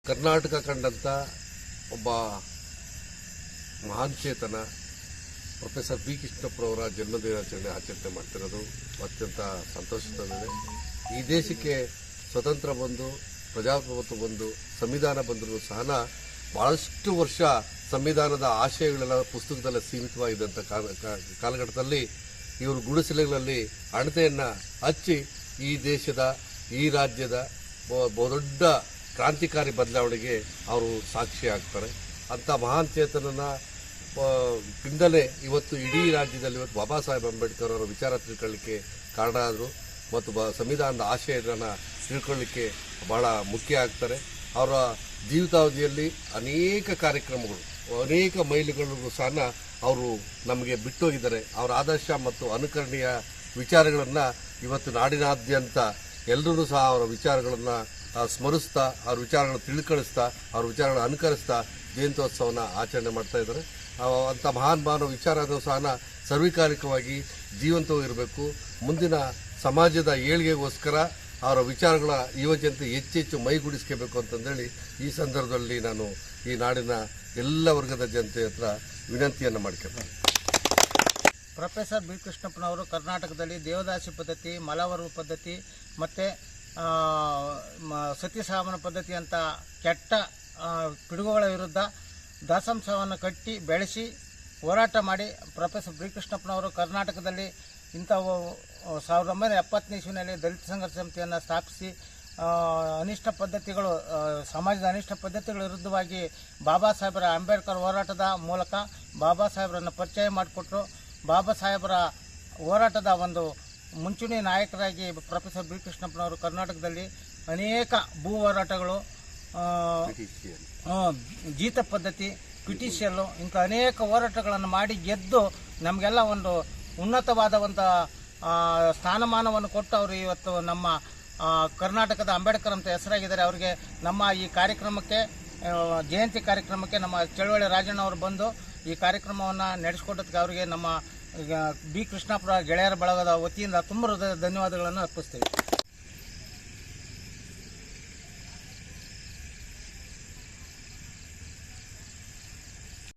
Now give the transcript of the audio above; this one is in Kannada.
ಕರ್ನಾಟಕ ಕಂಡಂಥ ಒಬ್ಬ ಮಹಾನ್ ಚೇತನ ಪ್ರೊಫೆಸರ್ ಬಿ ಕೃಷ್ಣಪ್ಪರವರ ಜನ್ಮದಿನಾಚರಣೆ ಆಚರಣೆ ಮಾಡ್ತಿರೋದು ಅತ್ಯಂತ ಸಂತೋಷ ತಂದಿದೆ. ಈ ದೇಶಕ್ಕೆ ಸ್ವತಂತ್ರ ಬಂದು ಪ್ರಜಾಪ್ರಭುತ್ವ ಬಂದು ಸಂವಿಧಾನ ಬಂದರೂ ಸಹ ಬಹಳಷ್ಟು ವರ್ಷ ಸಂವಿಧಾನದ ಆಶಯಗಳೆಲ್ಲ ಪುಸ್ತಕದಲ್ಲೇ ಸೀಮಿತವಾಗಿದ್ದಂಥ ಕಾಲಘಟ್ಟದಲ್ಲಿ ಇವರು ಗುಡಿಸಲುಗಳಲ್ಲಿ ಅಣತೆಯನ್ನು ಹಚ್ಚಿ ಈ ದೇಶದ ಈ ರಾಜ್ಯದ ಬಹುದೊಡ್ಡ ಕ್ರಾಂತಿಕಾರಿ ಬದಲಾವಣೆಗೆ ಅವರು ಸಾಕ್ಷಿ ಆಗ್ತಾರೆ. ಅಂಥ ಮಹಾನ್ ಚೇತನನ ಪಿಂದಲೇ ಇವತ್ತು ಇಡೀ ರಾಜ್ಯದಲ್ಲಿ ಇವತ್ತು ಬಾಬಾ ಸಾಹೇಬ್ ಅಂಬೇಡ್ಕರ್ ಅವರ ವಿಚಾರ ತಿಳ್ಕೊಳ್ಳಿಕ್ಕೆ ಕಾರಣ ಆದರು ಮತ್ತು ಸಂವಿಧಾನದ ಆಶಯಗಳನ್ನು ತಿಳ್ಕೊಳ್ಳಿಕ್ಕೆ ಬಹಳ ಮುಖ್ಯ ಆಗ್ತಾರೆ. ಅವರ ಜೀವಿತಾವಧಿಯಲ್ಲಿ ಅನೇಕ ಕಾರ್ಯಕ್ರಮಗಳು ಅನೇಕ ಮೈಲುಗಳಿಗೂ ಸಹ ಅವರು ನಮಗೆ ಬಿಟ್ಟೋಗಿದ್ದಾರೆ. ಅವರ ಆದರ್ಶ ಮತ್ತು ಅನುಕರಣೀಯ ವಿಚಾರಗಳನ್ನು ಇವತ್ತು ನಾಡಿನಾದ್ಯಂತ ಎಲ್ಲರೂ ಸಹ ಅವರ ವಿಚಾರಗಳನ್ನು ಸ್ಮರಿಸ್ತಾ ಅವ್ರ ವಿಚಾರಗಳನ್ನು ತಿಳ್ಕಳಿಸ್ತಾ ಅವ್ರ ವಿಚಾರಗಳನ್ನು ಅನುಕರಿಸ್ತಾ ಜಯಂತ್ಯೋತ್ಸವನ ಆಚರಣೆ ಮಾಡ್ತಾ ಇದ್ದಾರೆ. ಅಂಥ ಮಹಾನ್ ವಿಚಾರಗಳು ಸಹ ಸರ್ವಿಕಾಲಿಕವಾಗಿ ಜೀವಂತವಾಗಿರಬೇಕು. ಮುಂದಿನ ಸಮಾಜದ ಏಳಿಗೆಗೋಸ್ಕರ ಅವರ ವಿಚಾರಗಳ ಯುವಜನತೆ ಹೆಚ್ಚೆಚ್ಚು ಮೈಗೂಡಿಸ್ಕೋಬೇಕು ಅಂತಂದೇಳಿ ಈ ಸಂದರ್ಭದಲ್ಲಿ ನಾನು ಈ ನಾಡಿನ ಎಲ್ಲ ವರ್ಗದ ಜನತೆ ಹತ್ರ ವಿನಂತಿಯನ್ನು ಮಾಡ್ಕೊಳ್ತೇನೆ. ಪ್ರೊಫೆಸರ್ ಬಿ ಕೃಷ್ಣಪ್ಪನವರು ಕರ್ನಾಟಕದಲ್ಲಿ ದೇವದಾಸಿ ಪದ್ಧತಿ, ಮಲವರ್ವ ಪದ್ಧತಿ ಮತ್ತು ಸತ್ಯಸಾಮನ ಪದ್ಧತಿ ಅಂತ ಕೆಟ್ಟ ಪಿಡುಗುಗಳ ವಿರುದ್ಧ ದಾಸಂಶವನ್ನು ಕಟ್ಟಿ ಬೆಳೆಸಿ ಹೋರಾಟ ಮಾಡಿ ಪ್ರೊಫೆಸರ್ ಬಿ ಕೃಷ್ಣಪ್ಪನವರು ಕರ್ನಾಟಕದಲ್ಲಿ ಇಂಥ 1970ನೇ ಇಸ್ವಿನಲ್ಲಿ ದಲಿತ ಸಂಘರ್ಷ ಸಮಿತಿಯನ್ನು ಸ್ಥಾಪಿಸಿ ಅನಿಷ್ಟ ಪದ್ಧತಿಗಳು ಸಮಾಜದ ಅನಿಷ್ಟ ಪದ್ಧತಿಗಳ ವಿರುದ್ಧವಾಗಿ ಬಾಬಾ ಸಾಹೇಬರ ಅಂಬೇಡ್ಕರ್ ಹೋರಾಟದ ಮೂಲಕ ಬಾಬಾ ಸಾಹೇಬರನ್ನು ಪರಿಚಯ ಮಾಡಿಕೊಟ್ರು. ಬಾಬಾ ಸಾಹೇಬರ ಹೋರಾಟದ ಒಂದು ಮುಂಚೂಣಿ ನಾಯಕರಾಗಿ ಪ್ರೊಫೆಸರ್ ಬಿ ಕೃಷ್ಣಪ್ಪನವರು ಕರ್ನಾಟಕದಲ್ಲಿ ಅನೇಕ ಭೂ ಹೋರಾಟಗಳು, ಜೀತ ಪದ್ಧತಿ, ಪಿಟಿಷಿಯಲ್ಲು ಇಂಥ ಅನೇಕ ಹೋರಾಟಗಳನ್ನು ಮಾಡಿ ಗೆದ್ದು ನಮಗೆಲ್ಲ ಒಂದು ಉನ್ನತವಾದ ಒಂದು ಸ್ಥಾನಮಾನವನ್ನು ಕೊಟ್ಟು ಅವರು ಇವತ್ತು ನಮ್ಮ ಕರ್ನಾಟಕದ ಅಂಬೇಡ್ಕರ್ ಅಂತ ಹೆಸರಾಗಿದ್ದಾರೆ. ಅವರಿಗೆ ನಮ್ಮ ಈ ಕಾರ್ಯಕ್ರಮಕ್ಕೆ ಜಯಂತಿ ಕಾರ್ಯಕ್ರಮಕ್ಕೆ ನಮ್ಮ ಚಳವಳಿ ರಾಜಣ್ಣ ಅವರು ಬಂದು ಈ ಕಾರ್ಯಕ್ರಮವನ್ನು ನಡೆಸಿಕೊಟ್ಟದಕ್ಕೆ ಅವರಿಗೆ ನಮ್ಮ ಬಿ ಕೃಷ್ಣಪ್ಪರ ಗೆಳೆಯರ ಬಳಗದ ವತಿಯಿಂದ ತುಂಬ ಹೃದಯದ ಧನ್ಯವಾದಗಳನ್ನು ಅರ್ಪಿಸ್ತೇವೆ.